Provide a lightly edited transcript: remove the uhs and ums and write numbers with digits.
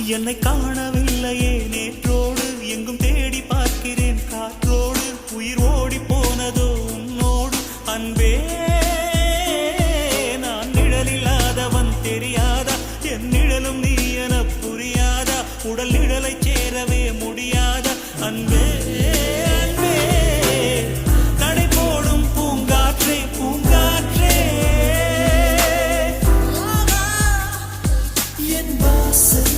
என்னை காணவில்லையே நேற்றோடு எங்கும் தேடி பார்க்கிறேன் காற்றோடு உயிர் ஓடி போனதோ உன்னோடு அன்பே நான் நிழலில்லாதவன் தெரியாதா என் நிழலும் நீ என புரியாதா உடல் நிழலை சேரவே முடியாதா அன்பே அன்பே கடை போடும் பூங்காற்றே பூங்காற்றே என் வாசல்